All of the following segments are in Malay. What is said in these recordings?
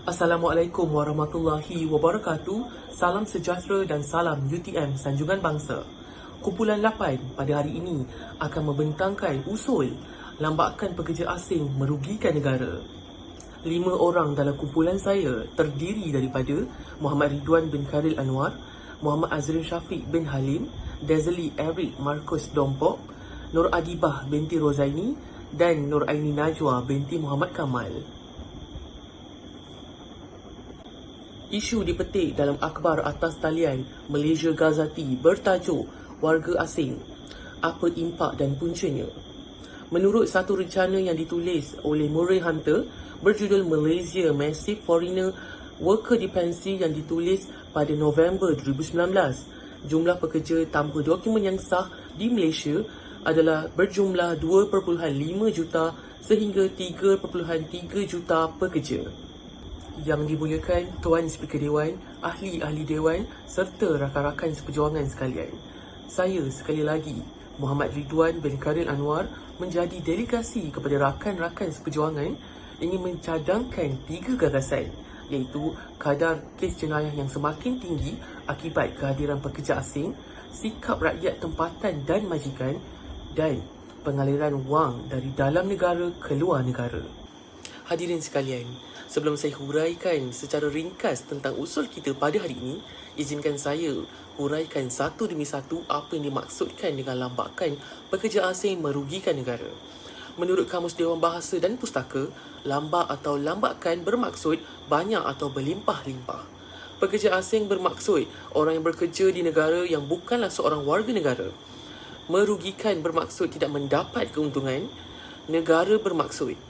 Assalamualaikum warahmatullahi wabarakatuh. Salam sejahtera dan salam UTM Sanjungan Bangsa. Kumpulan 8 pada hari ini akan membentangkan usul lambakan pekerja asing merugikan negara. 5 orang dalam kumpulan saya terdiri daripada Muhammad Ridwan bin Khairil Anwar, Muhammad Azrin Syafiq bin Halim, Dazli Eric Marcus Dompok, Nur Adibah binti Rozaini dan Nur Aini Najwa binti Muhammad Kamal. Isu dipetik dalam akhbar atas talian Malaysia Gazati bertajuk Warga Asing, Apa Impak dan Puncanya. Menurut satu rencana yang ditulis oleh Murray Hunter berjudul Malaysia Massive Foreigner Worker Dependency yang ditulis pada November 2019, jumlah pekerja tanpa dokumen yang sah di Malaysia adalah berjumlah 2.5 juta sehingga 3.3 juta pekerja. Yang dimuliakan Tuan Speaker Dewan, ahli-ahli Dewan serta rakan-rakan seperjuangan sekalian. Saya sekali lagi, Muhammad Ridwan bin Khairil Anwar, menjadi delegasi kepada rakan-rakan seperjuangan ingin mencadangkan 3 gagasan, iaitu kadar kes jenayah yang semakin tinggi akibat kehadiran pekerja asing, sikap rakyat tempatan dan majikan, dan pengaliran wang dari dalam negara ke luar negara. Hadirin sekalian, sebelum saya huraikan secara ringkas tentang usul kita pada hari ini, izinkan saya huraikan satu demi satu apa yang dimaksudkan dengan lambakan pekerja asing merugikan negara. Menurut Kamus Dewan Bahasa dan Pustaka, lambak atau lambakan bermaksud banyak atau berlimpah-limpah. Pekerja asing bermaksud orang yang bekerja di negara yang bukanlah seorang warga negara. Merugikan bermaksud tidak mendapat keuntungan. Negara bermaksud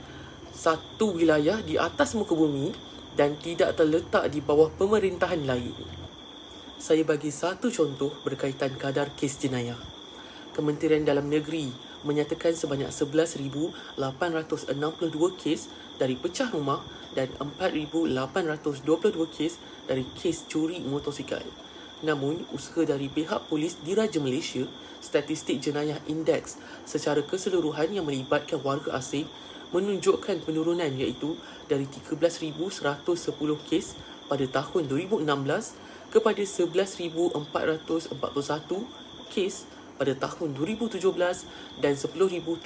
satu wilayah di atas muka bumi dan tidak terletak di bawah pemerintahan lain. Saya bagi satu contoh berkaitan kadar kes jenayah. Kementerian Dalam Negeri menyatakan sebanyak 11,862 kes dari pecah rumah dan 4,822 kes dari kes curi motosikal. Namun, usaha dari pihak polis Diraja Malaysia, statistik jenayah indeks secara keseluruhan yang melibatkan warga asing menunjukkan penurunan iaitu dari 13,110 kes pada tahun 2016 kepada 11,441 kes pada tahun 2017 dan 10,751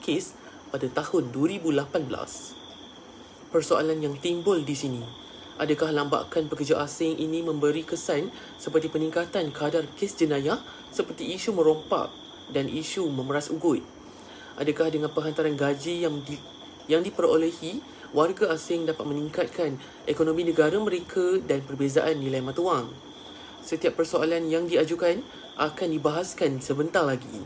kes pada tahun 2018. Persoalan yang timbul di sini, adakah lambakan pekerja asing ini memberi kesan seperti peningkatan kadar kes jenayah seperti isu merompak dan isu memeras ugut? Adakah dengan penghantaran gaji yang diperolehi, warga asing dapat meningkatkan ekonomi negara mereka dan perbezaan nilai mata wang? Setiap persoalan yang diajukan akan dibahaskan sebentar lagi.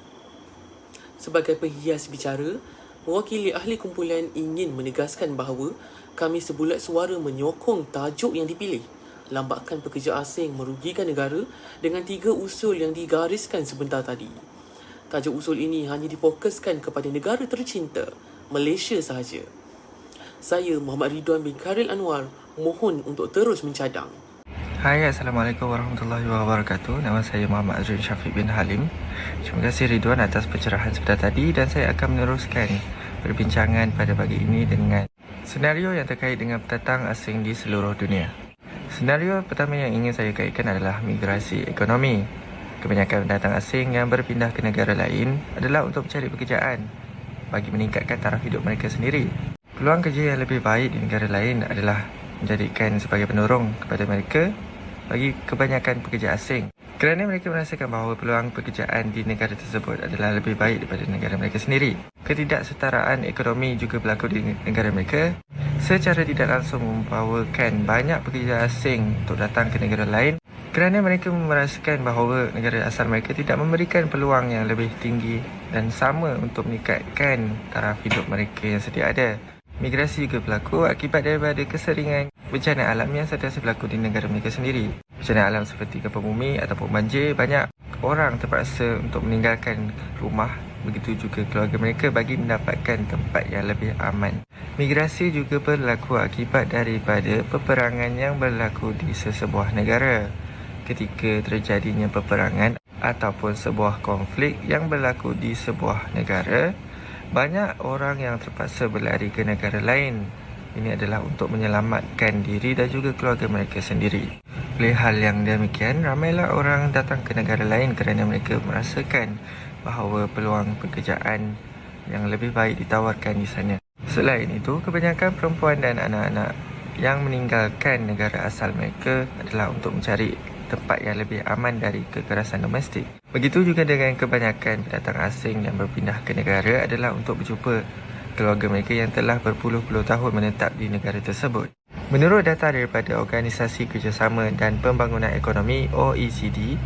Sebagai penghias bicara, mewakili ahli kumpulan ingin menegaskan bahawa kami sebulat suara menyokong tajuk yang dipilih, lambakan pekerja asing merugikan negara, dengan 3 usul yang digariskan sebentar tadi. Tajuk usul ini hanya difokuskan kepada negara tercinta, Malaysia sahaja. Saya, Muhammad Ridwan bin Khairil Anwar, mohon untuk terus mencadang. Hai, Assalamualaikum warahmatullahi wabarakatuh. Nama saya Muhammad Azrin Syafiq bin Halim. Terima kasih Ridwan atas pencerahan sebentar tadi, dan saya akan meneruskan perbincangan pada pagi ini dengan senario yang terkait dengan pendatang asing di seluruh dunia. Senario pertama yang ingin saya kaitkan adalah migrasi ekonomi. Kebanyakan pendatang asing yang berpindah ke negara lain adalah untuk mencari pekerjaan bagi meningkatkan taraf hidup mereka sendiri. Peluang kerja yang lebih baik di negara lain adalah menjadikan sebagai penolong kepada mereka bagi kebanyakan pekerja asing, kerana mereka merasakan bahawa peluang pekerjaan di negara tersebut adalah lebih baik daripada negara mereka sendiri. Ketidaksetaraan ekonomi juga berlaku di negara mereka, secara tidak langsung membawakan banyak pekerja asing untuk datang ke negara lain kerana mereka merasakan bahawa negara asal mereka tidak memberikan peluang yang lebih tinggi dan sama untuk meningkatkan taraf hidup mereka yang sedia ada. Migrasi juga berlaku akibat daripada keseringan bencana alam yang sentiasa berlaku di negara mereka sendiri. Bencana alam seperti gempa bumi ataupun banjir, banyak orang terpaksa untuk meninggalkan rumah, begitu juga keluarga mereka bagi mendapatkan tempat yang lebih aman. Migrasi juga berlaku akibat daripada peperangan yang berlaku di sesebuah negara. Ketika terjadinya peperangan ataupun sebuah konflik yang berlaku di sebuah negara, banyak orang yang terpaksa berlari ke negara lain ini adalah untuk menyelamatkan diri dan juga keluarga mereka sendiri. Oleh hal yang demikian, ramailah orang datang ke negara lain kerana mereka merasakan bahawa peluang pekerjaan yang lebih baik ditawarkan di sana. Selain itu, kebanyakan perempuan dan anak-anak yang meninggalkan negara asal mereka adalah untuk mencari tempat yang lebih aman dari kekerasan domestik. Begitu juga dengan kebanyakan pendatang asing yang berpindah ke negara adalah untuk berjumpa keluarga mereka yang telah berpuluh-puluh tahun menetap di negara tersebut. Menurut data daripada Organisasi Kerjasama dan Pembangunan Ekonomi OECD,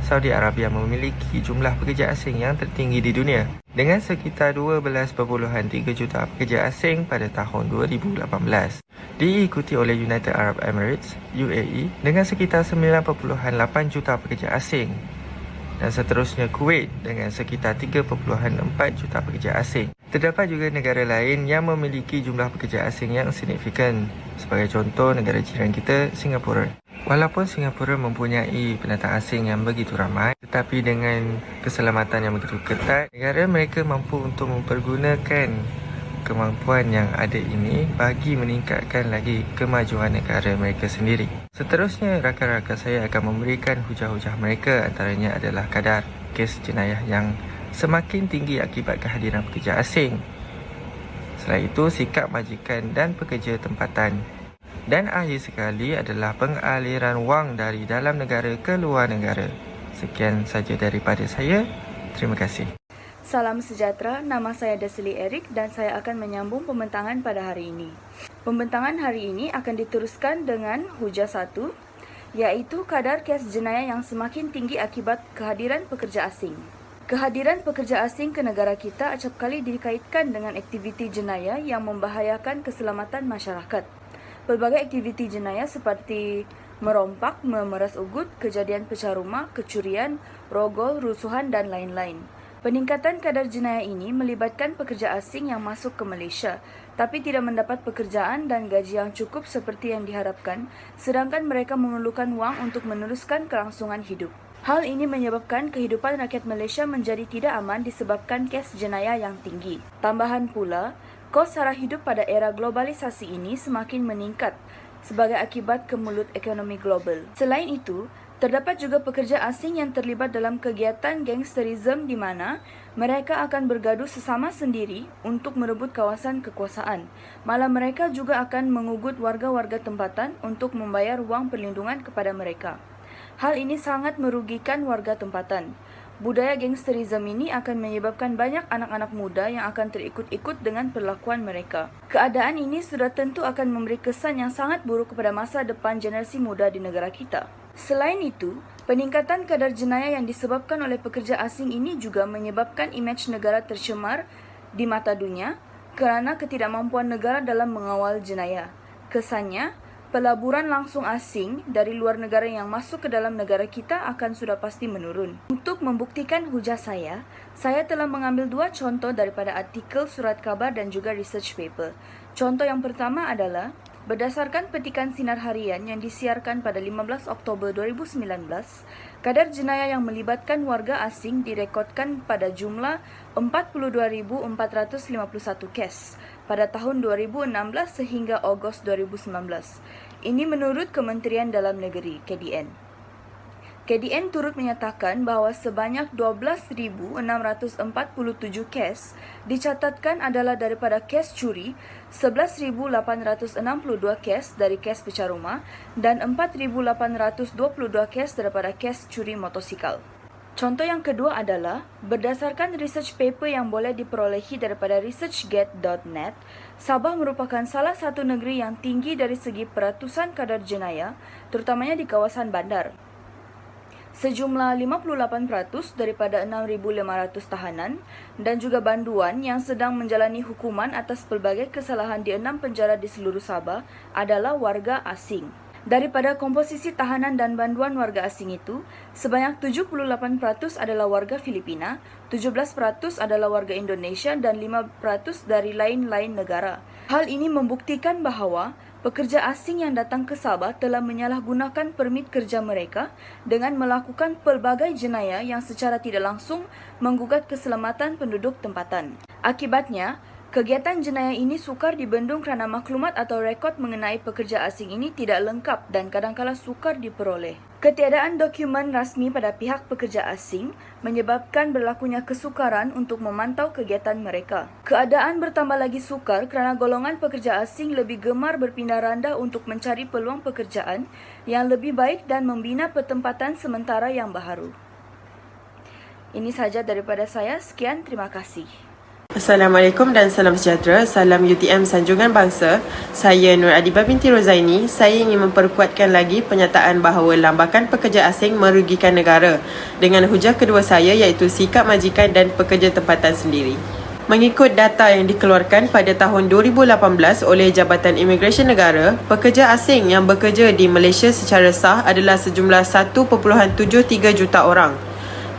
Saudi Arabia memiliki jumlah pekerja asing yang tertinggi di dunia dengan sekitar 12.3 juta pekerja asing pada tahun 2018. Diikuti oleh United Arab Emirates (UAE) dengan sekitar 9.8 juta pekerja asing dan seterusnya Kuwait dengan sekitar 3.4 juta pekerja asing. Terdapat juga negara lain yang memiliki jumlah pekerja asing yang signifikan. Sebagai contoh, negara jiran kita, Singapura. Walaupun Singapura mempunyai pendatang asing yang begitu ramai, tetapi dengan keselamatan yang begitu ketat, negara mereka mampu untuk mempergunakan kemampuan yang ada ini bagi meningkatkan lagi kemajuan negara mereka sendiri. Seterusnya, rakan-rakan saya akan memberikan hujah-hujah mereka, antaranya adalah kadar kes jenayah yang semakin tinggi akibat kehadiran pekerja asing. Selain itu, sikap majikan dan pekerja tempatan. Dan akhir sekali adalah pengaliran wang dari dalam negara ke luar negara. Sekian saja daripada saya. Terima kasih. Salam sejahtera, nama saya Desli Erik dan saya akan menyambung pembentangan pada hari ini. Pembentangan hari ini akan diteruskan dengan hujah 1, iaitu kadar kes jenayah yang semakin tinggi akibat kehadiran pekerja asing. Kehadiran pekerja asing ke negara kita acap kali dikaitkan dengan aktiviti jenayah yang membahayakan keselamatan masyarakat. Pelbagai aktiviti jenayah seperti merompak, memeras ugut, kejadian pecah rumah, kecurian, rogol, rusuhan dan lain-lain. Peningkatan kadar jenayah ini melibatkan pekerja asing yang masuk ke Malaysia, tapi tidak mendapat pekerjaan dan gaji yang cukup seperti yang diharapkan, sedangkan mereka memerlukan wang untuk meneruskan kelangsungan hidup. Hal ini menyebabkan kehidupan rakyat Malaysia menjadi tidak aman disebabkan kes jenayah yang tinggi. Tambahan pula, kos sara hidup pada era globalisasi ini semakin meningkat sebagai akibat kemelut ekonomi global. Selain itu, terdapat juga pekerja asing yang terlibat dalam kegiatan gangsterisme di mana mereka akan bergaduh sesama sendiri untuk merebut kawasan kekuasaan. Malah mereka juga akan mengugut warga-warga tempatan untuk membayar wang perlindungan kepada mereka. Hal ini sangat merugikan warga tempatan. Budaya gangsterisme ini akan menyebabkan banyak anak-anak muda yang akan terikut-ikut dengan perlakuan mereka. Keadaan ini sudah tentu akan memberi kesan yang sangat buruk kepada masa depan generasi muda di negara kita. Selain itu, peningkatan kadar jenayah yang disebabkan oleh pekerja asing ini juga menyebabkan imej negara tercemar di mata dunia kerana ketidakmampuan negara dalam mengawal jenayah. Kesannya, pelaburan langsung asing dari luar negara yang masuk ke dalam negara kita akan sudah pasti menurun. Untuk membuktikan hujah saya telah mengambil 2 contoh daripada artikel surat khabar dan juga research paper. Contoh yang pertama adalah, berdasarkan petikan sinar harian yang disiarkan pada 15 Oktober 2019, kadar jenayah yang melibatkan warga asing direkodkan pada jumlah 42,451 kes pada tahun 2016 sehingga Ogos 2019. Ini menurut Kementerian Dalam Negeri, KDN. KDN turut menyatakan bahawa sebanyak 12,647 kes dicatatkan adalah daripada kes curi, 11,862 kes dari kes pecah rumah dan 4,822 kes daripada kes curi motosikal. Contoh yang kedua adalah, berdasarkan research paper yang boleh diperolehi daripada researchgate.net, Sabah merupakan salah satu negeri yang tinggi dari segi peratusan kadar jenayah, terutamanya di kawasan bandar. Sejumlah 58% daripada 6,500 tahanan dan juga banduan yang sedang menjalani hukuman atas pelbagai kesalahan di 6 penjara di seluruh Sabah adalah warga asing. Daripada komposisi tahanan dan banduan warga asing itu, sebanyak 78% adalah warga Filipina, 17% adalah warga Indonesia dan 5% dari lain-lain negara. Hal ini membuktikan bahawa pekerja asing yang datang ke Sabah telah menyalahgunakan permit kerja mereka dengan melakukan pelbagai jenayah yang secara tidak langsung menggugat keselamatan penduduk tempatan. Akibatnya, Kegiatan jenayah ini sukar dibendung kerana maklumat atau rekod mengenai pekerja asing ini tidak lengkap dan kadangkala sukar diperoleh. Ketiadaan dokumen rasmi pada pihak pekerja asing menyebabkan berlakunya kesukaran untuk memantau kegiatan mereka. Keadaan bertambah lagi sukar kerana golongan pekerja asing lebih gemar berpindah randah untuk mencari peluang pekerjaan yang lebih baik dan membina pertempatan sementara yang baharu. Ini sahaja daripada saya. Sekian, terima kasih. Assalamualaikum dan salam sejahtera. Salam UTM Sanjungan Bangsa. Saya Nur Adibah binti Rozaini. Saya ingin memperkuatkan lagi penyataan bahawa lambakan pekerja asing merugikan negara dengan hujah kedua saya iaitu sikap majikan dan pekerja tempatan sendiri. Mengikut data yang dikeluarkan pada tahun 2018 oleh Jabatan Imigresen Negara, pekerja asing yang bekerja di Malaysia secara sah adalah sejumlah 1.73 juta orang.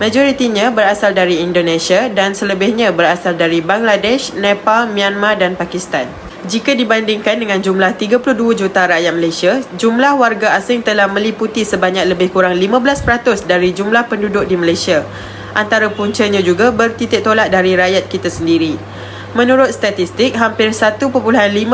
Majoritinya berasal dari Indonesia dan selebihnya berasal dari Bangladesh, Nepal, Myanmar dan Pakistan. Jika dibandingkan dengan jumlah 32 juta rakyat Malaysia, jumlah warga asing telah meliputi sebanyak lebih kurang 15% dari jumlah penduduk di Malaysia. Antara puncanya juga bertitik tolak dari rakyat kita sendiri. Menurut statistik, hampir 1.5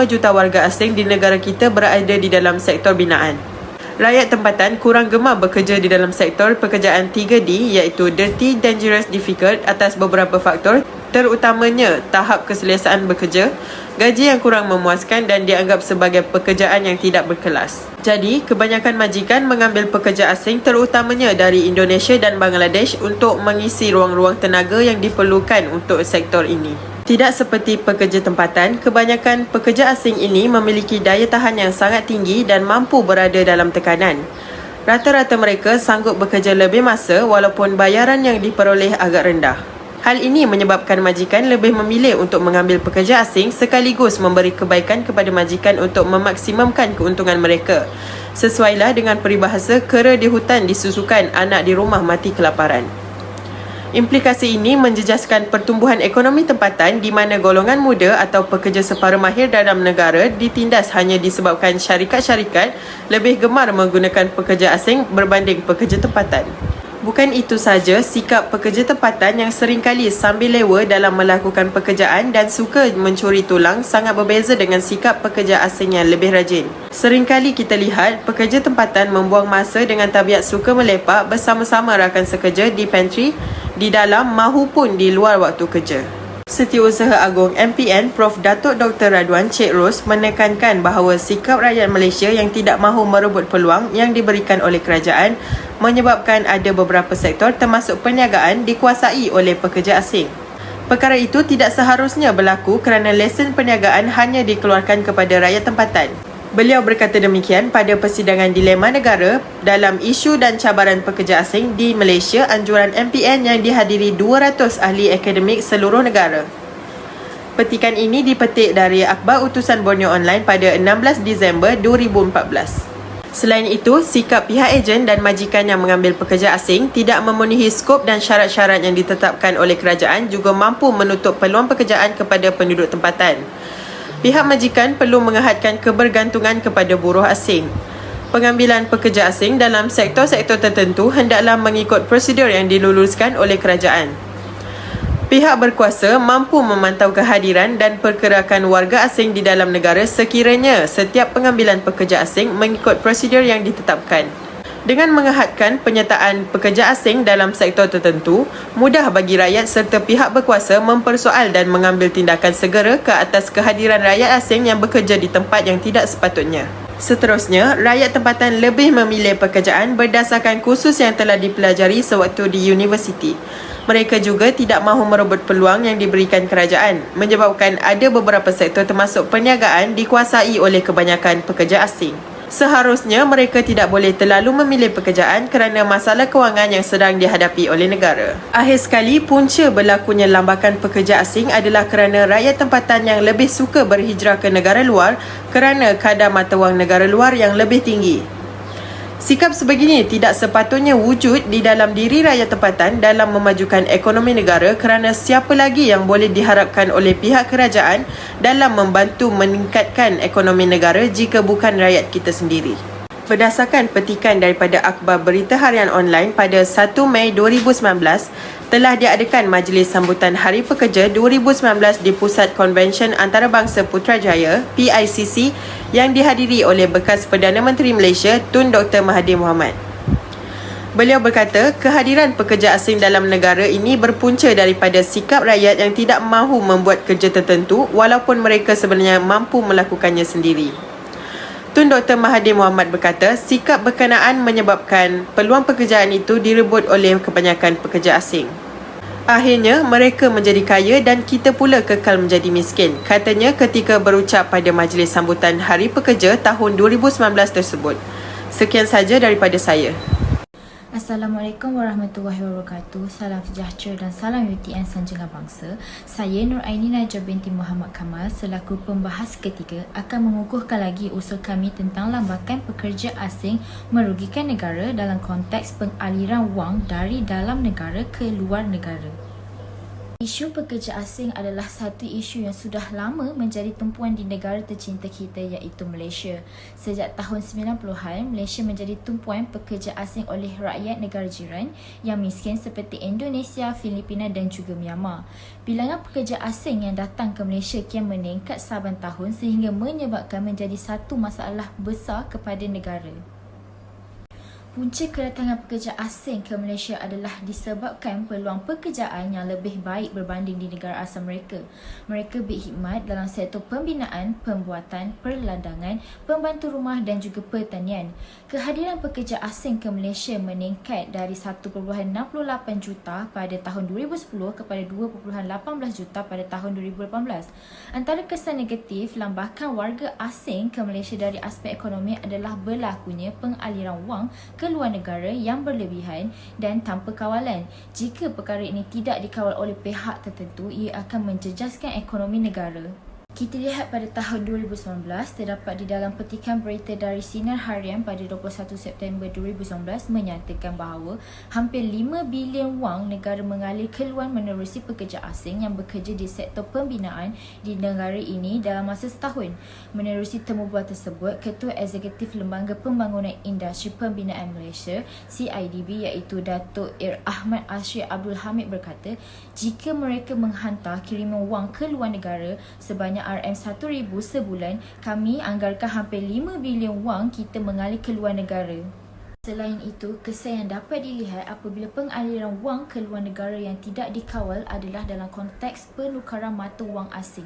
juta warga asing di negara kita berada di dalam sektor binaan. Rakyat tempatan kurang gemar bekerja di dalam sektor pekerjaan 3D iaitu Dirty, Dangerous, Difficult atas beberapa faktor, terutamanya tahap keselesaan bekerja, gaji yang kurang memuaskan dan dianggap sebagai pekerjaan yang tidak berkelas. Jadi, kebanyakan majikan mengambil pekerja asing terutamanya dari Indonesia dan Bangladesh untuk mengisi ruang-ruang tenaga yang diperlukan untuk sektor ini. Tidak seperti pekerja tempatan, kebanyakan pekerja asing ini memiliki daya tahan yang sangat tinggi dan mampu berada dalam tekanan. Rata-rata mereka sanggup bekerja lebih masa walaupun bayaran yang diperoleh agak rendah. Hal ini menyebabkan majikan lebih memilih untuk mengambil pekerja asing sekaligus memberi kebaikan kepada majikan untuk memaksimumkan keuntungan mereka. Sesuailah dengan peribahasa kera di hutan disusukan, anak di rumah mati kelaparan. Implikasi ini menjejaskan pertumbuhan ekonomi tempatan di mana golongan muda atau pekerja separa mahir dalam negara ditindas hanya disebabkan syarikat-syarikat lebih gemar menggunakan pekerja asing berbanding pekerja tempatan. Bukan itu sahaja, sikap pekerja tempatan yang seringkali sambil lewa dalam melakukan pekerjaan dan suka mencuri tulang sangat berbeza dengan sikap pekerja asing yang lebih rajin. Seringkali kita lihat pekerja tempatan membuang masa dengan tabiat suka melepak bersama-sama rakan sekerja di pantry, di dalam mahupun di luar waktu kerja. Setiausaha Agung MPN Prof. Datuk Dr. Radwan Cik Ros menekankan bahawa sikap rakyat Malaysia yang tidak mahu merebut peluang yang diberikan oleh kerajaan menyebabkan ada beberapa sektor termasuk perniagaan dikuasai oleh pekerja asing. Perkara itu tidak seharusnya berlaku kerana lesen perniagaan hanya dikeluarkan kepada rakyat tempatan. Beliau berkata demikian pada persidangan Dilema Negara dalam isu dan cabaran pekerja asing di Malaysia anjuran MPN yang dihadiri 200 ahli akademik seluruh negara. Petikan ini dipetik dari Akhbar Utusan Borneo Online pada 16 Disember 2014. Selain itu, sikap pihak ejen dan majikan yang mengambil pekerja asing tidak memenuhi skop dan syarat-syarat yang ditetapkan oleh kerajaan juga mampu menutup peluang pekerjaan kepada penduduk tempatan. Pihak majikan perlu mengehadkan kebergantungan kepada buruh asing. Pengambilan pekerja asing dalam sektor-sektor tertentu hendaklah mengikut prosedur yang diluluskan oleh kerajaan. Pihak berkuasa mampu memantau kehadiran dan pergerakan warga asing di dalam negara sekiranya setiap pengambilan pekerja asing mengikut prosedur yang ditetapkan. Dengan mengehadkan penyertaan pekerja asing dalam sektor tertentu, mudah bagi rakyat serta pihak berkuasa mempersoal dan mengambil tindakan segera ke atas kehadiran rakyat asing yang bekerja di tempat yang tidak sepatutnya. Seterusnya, rakyat tempatan lebih memilih pekerjaan berdasarkan kursus yang telah dipelajari sewaktu di universiti. Mereka juga tidak mahu merebut peluang yang diberikan kerajaan, menyebabkan ada beberapa sektor termasuk perniagaan dikuasai oleh kebanyakan pekerja asing. Seharusnya mereka tidak boleh terlalu memilih pekerjaan kerana masalah kewangan yang sedang dihadapi oleh negara. Akhir sekali, punca berlakunya lambakan pekerja asing adalah kerana rakyat tempatan yang lebih suka berhijrah ke negara luar kerana kadar mata wang negara luar yang lebih tinggi. Sikap sebegini tidak sepatutnya wujud di dalam diri rakyat tempatan dalam memajukan ekonomi negara kerana siapa lagi yang boleh diharapkan oleh pihak kerajaan dalam membantu meningkatkan ekonomi negara jika bukan rakyat kita sendiri. Berdasarkan petikan daripada Akhbar Berita Harian Online pada 1 Mei 2019, telah diadakan Majlis Sambutan Hari Pekerja 2019 di Pusat Konvensyen Antarabangsa Putrajaya (PICC) yang dihadiri oleh bekas Perdana Menteri Malaysia Tun Dr. Mahathir Mohamad. Beliau berkata, kehadiran pekerja asing dalam negara ini berpunca daripada sikap rakyat yang tidak mahu membuat kerja tertentu walaupun mereka sebenarnya mampu melakukannya sendiri. Tun Dr. Mahathir Mohamad berkata, sikap berkenaan menyebabkan peluang pekerjaan itu direbut oleh kebanyakan pekerja asing. Akhirnya, mereka menjadi kaya dan kita pula kekal menjadi miskin, katanya ketika berucap pada Majlis Sambutan Hari Pekerja tahun 2019 tersebut. Sekian saja daripada saya. Assalamualaikum warahmatullahi wabarakatuh. Salam sejahtera dan salam UTM Sanjungan Bangsa. Saya Nur Aini Najah binti Muhammad Kamal selaku pembahas ketiga akan mengukuhkan lagi usul kami tentang lambakan pekerja asing merugikan negara dalam konteks pengaliran wang dari dalam negara ke luar negara. Isu pekerja asing adalah satu isu yang sudah lama menjadi tumpuan di negara tercinta kita iaitu Malaysia. Sejak tahun 90-an, Malaysia menjadi tumpuan pekerja asing oleh rakyat negara jiran yang miskin seperti Indonesia, Filipina dan juga Myanmar. Bilangan pekerja asing yang datang ke Malaysia kian meningkat saban tahun sehingga menyebabkan menjadi satu masalah besar kepada negara. Punca kedatangan pekerja asing ke Malaysia adalah disebabkan peluang pekerjaan yang lebih baik berbanding di negara asal mereka. Mereka berkhidmat dalam sektor pembinaan, pembuatan, perlandangan, pembantu rumah dan juga pertanian. Kehadiran pekerja asing ke Malaysia meningkat dari 1.68 juta pada tahun 2010 kepada 2.18 juta pada tahun 2018. Antara kesan negatif lambakan warga asing ke Malaysia dari aspek ekonomi adalah berlakunya pengaliran wang ke luar negara yang berlebihan dan tanpa kawalan. Jika perkara ini tidak dikawal oleh pihak tertentu, ia akan menjejaskan ekonomi negara. Kita lihat pada tahun 2019, terdapat di dalam petikan berita dari Sinar Harian pada 21 September 2019 menyatakan bahawa hampir 5 bilion wang negara mengalir keluar menerusi pekerja asing yang bekerja di sektor pembinaan di negara ini dalam masa setahun. Menerusi temubual tersebut, Ketua Eksekutif Lembaga Pembangunan Industri Pembinaan Malaysia CIDB iaitu Datuk Ahmad Ashri Abdul Hamid berkata, jika mereka menghantar kiriman wang ke luar negara sebanyak RM1,000 sebulan, kami anggarkan hampir 5 bilion wang kita mengalir ke luar negara. Selain itu, kesan yang dapat dilihat apabila pengaliran wang ke luar negara yang tidak dikawal adalah dalam konteks penukaran mata wang asing.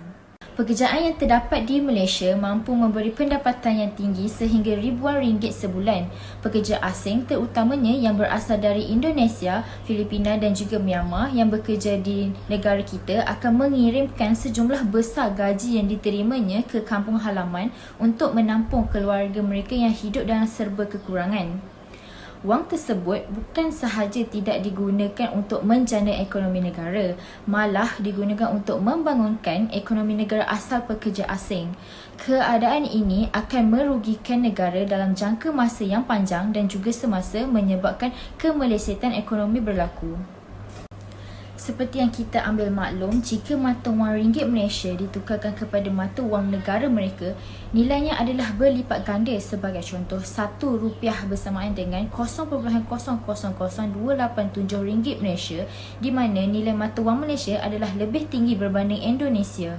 Pekerjaan yang terdapat di Malaysia mampu memberi pendapatan yang tinggi sehingga ribuan ringgit sebulan. Pekerja asing terutamanya yang berasal dari Indonesia, Filipina dan juga Myanmar yang bekerja di negara kita akan mengirimkan sejumlah besar gaji yang diterimanya ke kampung halaman untuk menampung keluarga mereka yang hidup dalam serba kekurangan. Wang tersebut bukan sahaja tidak digunakan untuk menjana ekonomi negara, malah digunakan untuk membangunkan ekonomi negara asal pekerja asing. Keadaan ini akan merugikan negara dalam jangka masa yang panjang dan juga semasa menyebabkan kemelesetan ekonomi berlaku. Seperti yang kita ambil maklum, jika mata wang ringgit Malaysia ditukarkan kepada mata wang negara mereka, nilainya adalah berlipat ganda. Sebagai contoh, RM1 bersamaan dengan 0.0002877 ringgit Malaysia, di mana nilai mata wang Malaysia adalah lebih tinggi berbanding Indonesia.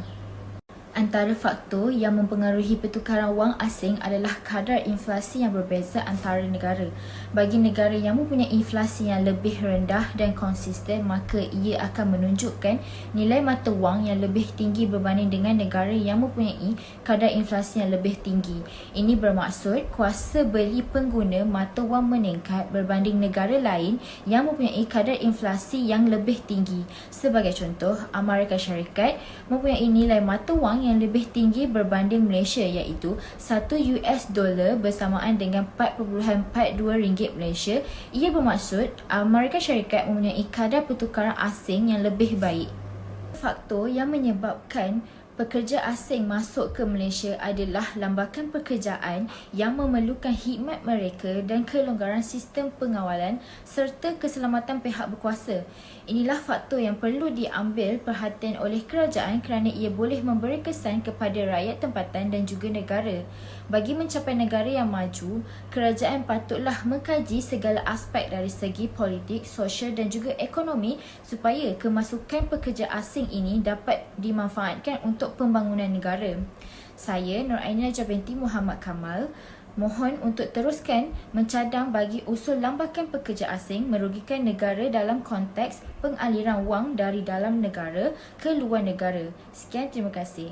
Antara faktor yang mempengaruhi pertukaran wang asing adalah kadar inflasi yang berbeza antara negara. Bagi negara yang mempunyai inflasi yang lebih rendah dan konsisten, maka ia akan menunjukkan nilai mata wang yang lebih tinggi berbanding dengan negara yang mempunyai kadar inflasi yang lebih tinggi. Ini bermaksud kuasa beli pengguna mata wang meningkat berbanding negara lain yang mempunyai kadar inflasi yang lebih tinggi. Sebagai contoh, Amerika Syarikat mempunyai nilai mata wang yang lebih tinggi berbanding Malaysia iaitu $1 bersamaan dengan 4.42 ringgit Malaysia. Ia bermaksud Amerika Syarikat mempunyai kadar pertukaran asing yang lebih baik. Faktor yang menyebabkan pekerja asing masuk ke Malaysia adalah lambakan pekerjaan yang memerlukan khidmat mereka dan kelonggaran sistem pengawalan serta keselamatan pihak berkuasa. Inilah faktor yang perlu diambil perhatian oleh kerajaan kerana ia boleh memberi kesan kepada rakyat tempatan dan juga negara. Bagi mencapai negara yang maju, kerajaan patutlah mengkaji segala aspek dari segi politik, sosial dan juga ekonomi supaya kemasukan pekerja asing ini dapat dimanfaatkan untuk pembangunan negara. Saya, Nur Aini Najah binti Muhammad Kamal, mohon untuk teruskan mencadang bagi usul lambakan pekerja asing merugikan negara dalam konteks pengaliran wang dari dalam negara ke luar negara. Sekian, terima kasih.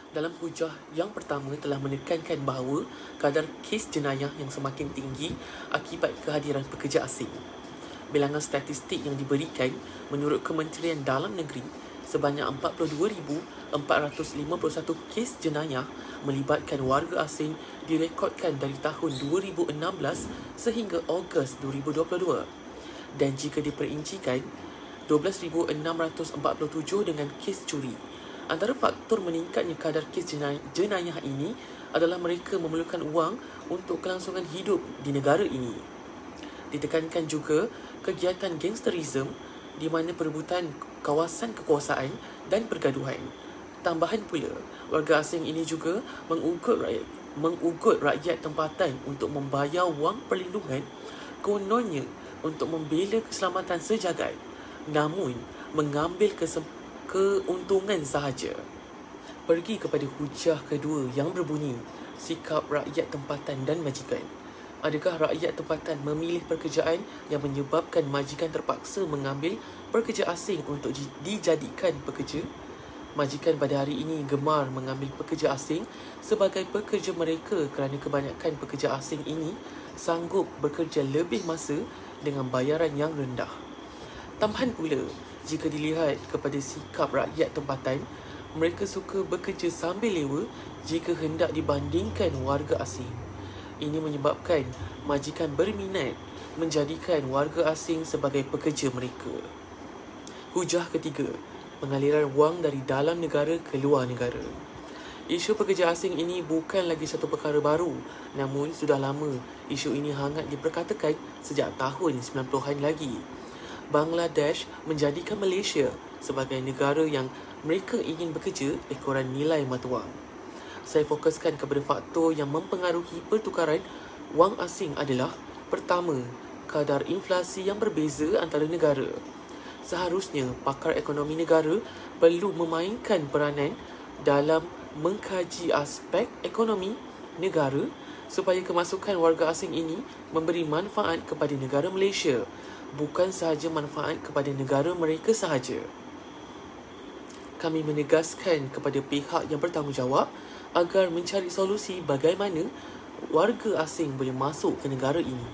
Dalam hujah yang pertama telah menekankan bahawa kadar kes jenayah yang semakin tinggi akibat kehadiran pekerja asing. Bilangan statistik yang diberikan menurut Kementerian Dalam Negeri, sebanyak 42,451 kes jenayah melibatkan warga asing direkodkan dari tahun 2016 sehingga Ogos 2022. Dan jika diperincikan, 12,647 dengan kes curi. Antara faktor meningkatnya kadar kes jenayah ini adalah mereka memerlukan wang untuk kelangsungan hidup di negara ini. Ditekankan juga kegiatan gangsterisme di mana perebutan kawasan kekuasaan dan pergaduhan. Tambahan pula, warga asing ini juga mengugut rakyat tempatan untuk membayar wang perlindungan kononnya untuk membela keselamatan sejagat, namun mengambil keuntungan sahaja. Pergi kepada hujah kedua yang berbunyi, sikap rakyat tempatan dan majikan. Adakah rakyat tempatan memilih pekerjaan yang menyebabkan majikan terpaksa mengambil pekerja asing untuk dijadikan pekerja? Majikan pada hari ini gemar mengambil pekerja asing sebagai pekerja mereka kerana kebanyakan pekerja asing ini sanggup bekerja lebih masa dengan bayaran yang rendah. Tambahan pula, jika dilihat kepada sikap rakyat tempatan, mereka suka bekerja sambil lewa jika hendak dibandingkan warga asing. Ini menyebabkan majikan berminat menjadikan warga asing sebagai pekerja mereka. Hujah ketiga, pengaliran wang dari dalam negara ke luar negara. Isu pekerja asing ini bukan lagi satu perkara baru, namun sudah lama isu ini hangat diperkatakan sejak tahun 90-an lagi. Bangladesh menjadikan Malaysia sebagai negara yang mereka ingin bekerja ekoran nilai mata wang. Saya fokuskan kepada faktor yang mempengaruhi pertukaran wang asing adalah: pertama, kadar inflasi yang berbeza antara negara. Seharusnya pakar ekonomi negara perlu memainkan peranan dalam mengkaji aspek ekonomi negara supaya kemasukan warga asing ini memberi manfaat kepada negara Malaysia, bukan sahaja manfaat kepada negara mereka sahaja. Kami menegaskan kepada pihak yang bertanggungjawab agar mencari solusi bagaimana warga asing boleh masuk ke negara ini.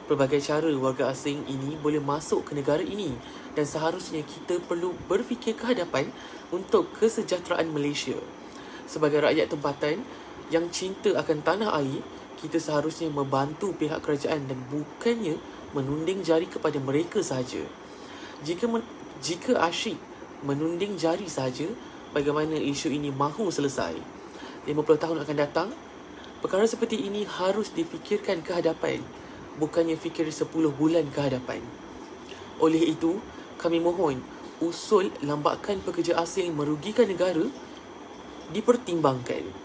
Pelbagai cara warga asing ini boleh masuk ke negara ini dan seharusnya kita perlu berfikir ke hadapan untuk kesejahteraan Malaysia. Sebagai rakyat tempatan yang cinta akan tanah air, kita seharusnya membantu pihak kerajaan dan bukannya menunding jari kepada mereka sahaja. Jika asyik menunding jari sahaja, bagaimana isu ini mahu selesai? 50 tahun akan datang, perkara seperti ini harus difikirkan ke hadapan, bukannya fikir 10 bulan ke hadapan. Oleh itu, kami mohon usul lambakan pekerja asing merugikan negara dipertimbangkan.